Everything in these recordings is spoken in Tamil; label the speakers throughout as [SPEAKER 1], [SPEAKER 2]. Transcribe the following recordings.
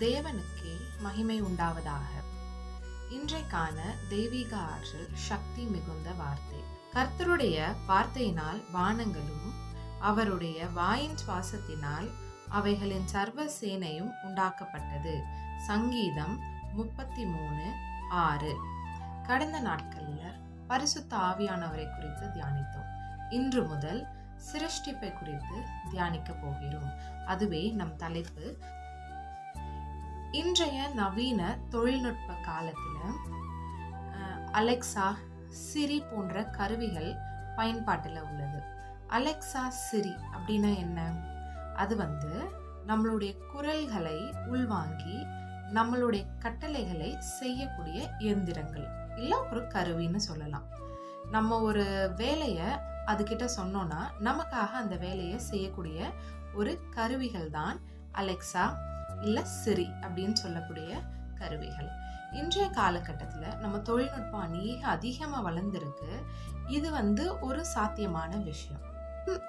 [SPEAKER 1] தேவனுக்கே மகிமை உண்டாவதாக. இன்றைக்கான தெய்வீக ஆற்றல் சக்தி மிகுந்த வார்த்தை. கர்த்தருடைய வார்த்தையினால் வானங்களும் அவருடைய வாயின் சுவாசத்தினால் அவைகளின் சர்வ சேனையும் உண்டாக்கப்பட்டது. சங்கீதம் 33:6. கடந்த நாட்கள்ல பரிசுத்த ஆவியானவரை குறித்து தியானித்தோம். இன்று முதல் சிருஷ்டிப்பை குறித்து தியானிக்க போகிறோம். அதுவே நம் தலைப்பு. இன்றைய நவீன தொழில்நுட்ப காலத்துல அலெக்சா, சிரி போன்ற கருவிகள் பயன்பாட்டுல உள்ளது. அலெக்சா, சிரி அப்படின்னா என்ன? அது நம்மளுடைய குரல்களை உள்வாங்கி நம்மளுடைய கட்டளைகளை செய்யக்கூடிய இயந்திரங்கள், இல்ல ஒரு கருவின்னு சொல்லலாம். நம்ம ஒரு வேலைய அதுகிட்ட சொன்னோம்னா நமக்காக அந்த வேலையை செய்யக்கூடிய ஒரு கருவிகள் தான் அலெக்சா இல்ல சிரி அப்படின்னு சொல்லக்கூடிய கருவிகள். இன்றைய காலகட்டத்துல நம்ம தொழில்நுட்பம் அதிகமா வளர்ந்திருக்கு. இது ஒரு சாத்தியமான விஷயம்.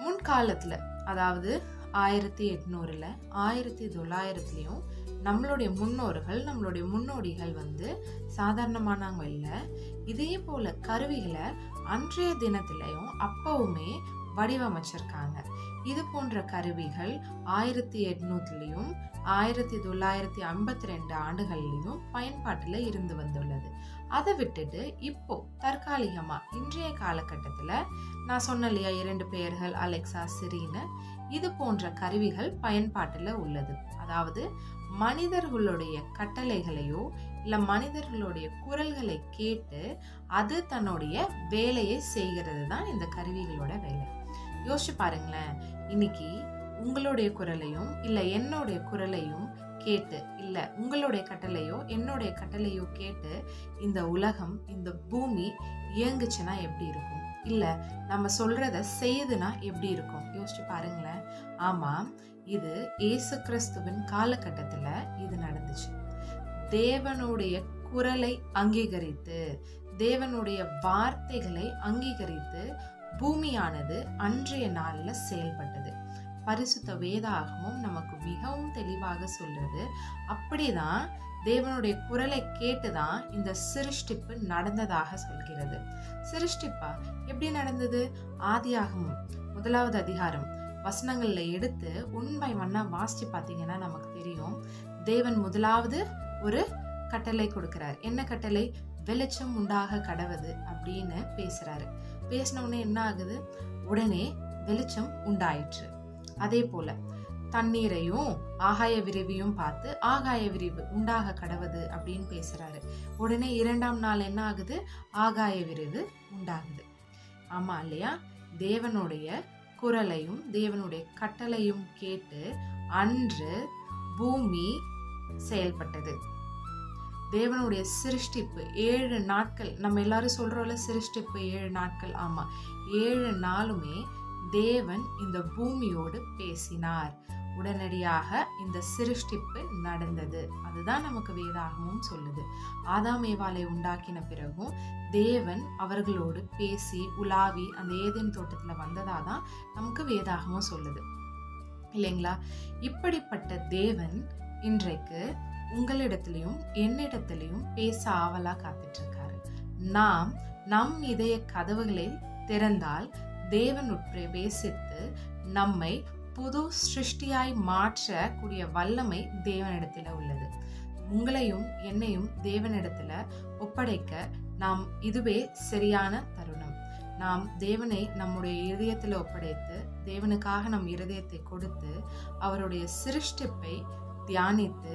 [SPEAKER 1] முன்காலத்துல, அதாவது 1800ல 1900லயும் நம்மளுடைய முன்னோர்கள், நம்மளுடைய முன்னோடிகள் சாதாரணமானவங்க இல்லை. இதே போல கருவிகளை அன்றைய தினத்திலையும் அப்பவுமே வடிவமைச்சிருக்காங்க. இது போன்ற கருவிகள் 1800லயும் 1952 ஆண்டுகள்லயும் பயன்பாட்டுல இருந்து வந்துள்ளது. அதை விட்டுட்டு இப்போ தற்காலிகமா இன்றைய காலகட்டத்துல நான் சொன்ன இல்லையா 2 பெயர்கள் அலெக்சா, சிரின்னு, இது போன்ற கருவிகள் பயன்பாட்டுல உள்ளது. அதாவது மனிதர்களுடைய கட்டளைகளையோ இல்ல மனிதர்களுடைய குரல்களை கேட்டு அது தன்னுடைய வேலையை செய்கிறது தான் இந்த கருவிகளோட வேலை. யோசிச்சு பாருங்களேன், இன்னைக்கு உங்களுடைய குரலையும் இல்ல என்னுடைய குரலையும் கேட்டு, இல்ல உங்களுடைய கட்டளையோ என்னுடைய கட்டளையோ கேட்டு இந்த உலகம், இந்த பூமி இயங்குச்சுன்னா எப்படி இருக்கும்? இல்ல நம்ம சொல்றத செய்யுதுன்னா எப்படி இருக்கும்? யோசிச்சு பாருங்களேன். ஆமா, இது இயேசு கிறிஸ்துவின் காலகட்டத்துல இது நடந்துச்சு. தேவனுடைய குரலை அங்கீகரித்து, தேவனுடைய வார்த்தைகளை அங்கீகரித்து பூமியானது அன்றைய நாள்ல செயல்பட்டது. பரிசுத்த வேதாகமும் நமக்கு மிகவும் தெளிவாக சொல்றது. அப்படிதான் தேவனுடைய குரலை கேட்டுதான் இந்த சிருஷ்டிப்பு நடந்ததாக சொல்கிறது. சிருஷ்டிப்பா எப்படி நடந்தது? ஆதியாகமம் 1வது அதிகாரம் வசனங்கள்ல எடுத்து 1 by 1 வாசிச்சு பாத்தீங்கன்னா நமக்கு தெரியும். தேவன் முதலாவது ஒரு கட்டளை கொடுக்கிறார். என்ன கட்டளை? வெளிச்சம் உண்டாக கடவது அப்படின்னு பேசுறாரு. பேசின உடனே என்ன ஆகுது? உடனே வெளிச்சம் உண்டாயிற்று. அதே போல தண்ணீரையும் ஆகாய விரிவையும் பார்த்து ஆகாய விரிவு உண்டாக கடவது அப்படின்னு பேசுறாரு. உடனே 2ஆம் நாள் என்ன ஆகுது? ஆகாய விரிவு உண்டாகுது. ஆமா இல்லையா? தேவனுடைய குரலையும் தேவனுடைய கட்டளையும் கேட்டு அன்று பூமி செயல்பட்டது. தேவனுடைய சிருஷ்டிப்பு 7 நாட்கள், நம்ம எல்லாரும் சொல்றோம்ல சிருஷ்டிப்பு 7 நாட்கள். ஆமா, 7 நாளுமே தேவன் இந்த பூமியோடு பேசினார். உடனடியாக இந்த சிருஷ்டிப்பு நடந்தது. அதுதான் நமக்கு வேதாகமும் சொல்லுது. ஆதாம் ஏவாளை உண்டாக்கின பிறகும் தேவன் அவர்களோடு பேசி உலாவி அந்த ஏதேன் தோட்டத்துல வந்ததாதான் நமக்கு வேதாகமும் சொல்லுது, இல்லைங்களா? இப்படிப்பட்ட தேவன் இன்றைக்கு உங்களிடத்திலையும் என்னிடத்திலையும் பேச ஆவலா காத்துட்டு இருக்காரு. நாம் நம் இதய கதவுகளை திறந்தால் தேவன் உட்பிரவேசித்து நம்மை புது சிருஷ்டியாய் மாற்றக்கூடிய வல்லமை தேவனிடத்துல உள்ளது. உங்களையும் என்னையும் தேவனிடத்துல ஒப்படைக்க நாம் இதுவே சரியான தருணம். நாம் தேவனை நம்முடைய இதயத்துல ஒப்படைத்து தேவனுக்காக நம் இருதயத்தை கொடுத்து அவருடைய சிருஷ்டிப்பை தியானித்து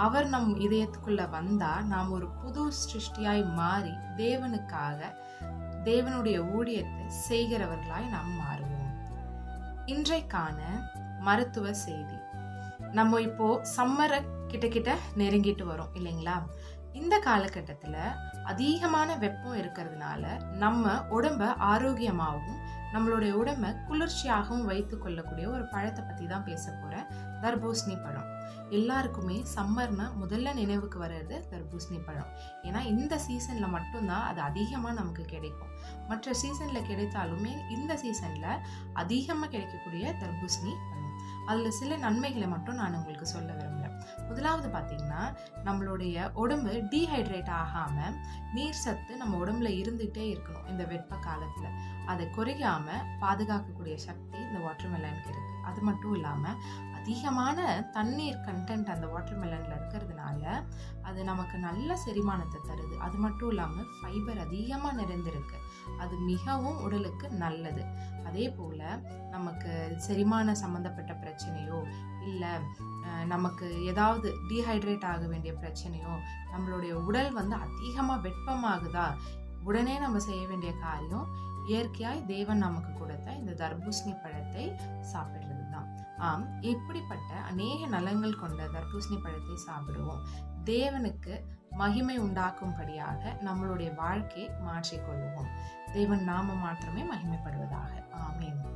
[SPEAKER 1] அவர் நம் இதயத்துக்குள்ள வந்தா நாம் ஒரு புது சிருஷ்டியாய் மாறி தேவனுக்காக தேவனுடைய ஊழியத்தை செய்கிறவர்களாய் நாம் மாறுவோம். இன்றைக்கான மருத்துவ செய்தி. நம்ம இப்போ சம்மரை கிட்ட நெருங்கிட்டு வரோம், இல்லைங்களா? இந்த காலகட்டத்துல அதிகமான வெப்பம் இருக்கிறதுனால நம்ம உடம்ப ஆரோக்கியமாகவும் நம்மளுடைய உடம்ப குளிர்ச்சியாகவும் வைத்துக் கொள்ளக்கூடிய ஒரு பழத்தை பத்தி தான் பேச போறேன். தர்பூசணி பழம். எல்லாருக்குமே சம்மர்னா முதல்ல நினைவுக்கு வர்றது தர்பூசணி பழம். ஏன்னா இந்த சீசன்ல மட்டும்தான் அது அதிகமா நமக்கு கிடைக்கும். மற்ற சீசன்ல கிடைத்தாலுமே இந்த சீசன்ல அதிகமா கிடைக்கக்கூடிய தர்பூசணி பழம். அதுல சில நன்மைகளை மட்டும் நான் உங்களுக்கு சொல்ல விரும்புறேன். முதலாவது பார்த்தீங்கன்னா, நம்மளுடைய உடம்பு டீஹைட்ரேட் ஆகாமல் நீர் சத்து நம்ம உடம்புல இருந்துகிட்டே இருக்கணும் இந்த வெப்ப காலத்தில். அதை குறையாம பாதுகாக்கக்கூடிய சக்தி இந்த வாட்டர்மெலனுக்கு இருக்குது. அது மட்டும் இல்லாமல் அதிகமான தண்ணீர் கண்டென்ட் அந்த வாட்டர்மெலனில் இருக்கிறதுனால அது நமக்கு நல்ல செரிமானத்தை தருது. அது மட்டும் இல்லாமல் ஃபைபர் அதிகமாக நிறைந்திருக்கு. அது மிகவும் உடலுக்கு நல்லது. அதே போல் நமக்கு செரிமான சம்மந்தப்பட்ட பிரச்சனையோ இல்லை நமக்கு ஏதாவது டீஹைட்ரேட் ஆக வேண்டிய பிரச்சனையோ, நம்மளுடைய உடல் அதிகமாக வெப்பமாகுதா, உடனே நம்ம செய்ய வேண்டிய காரியம் இயற்கையாய் தேவன் நமக்கு கொடுத்த இந்த தர்பூசணி பழத்தை சாப்பிடுறது தான். ஆம், இப்படிப்பட்ட அநேக நலங்கள் கொண்ட தர்பூசணி பழத்தை சாப்பிடுவோம். தேவனுக்கு மகிமை உண்டாக்கும்படியாக நம்மளுடைய வாழ்க்கையை மாற்றிக்கொள்வோம். தேவன் நாம மாத்திரமே மகிமைப்படுவதாக. ஆமென்.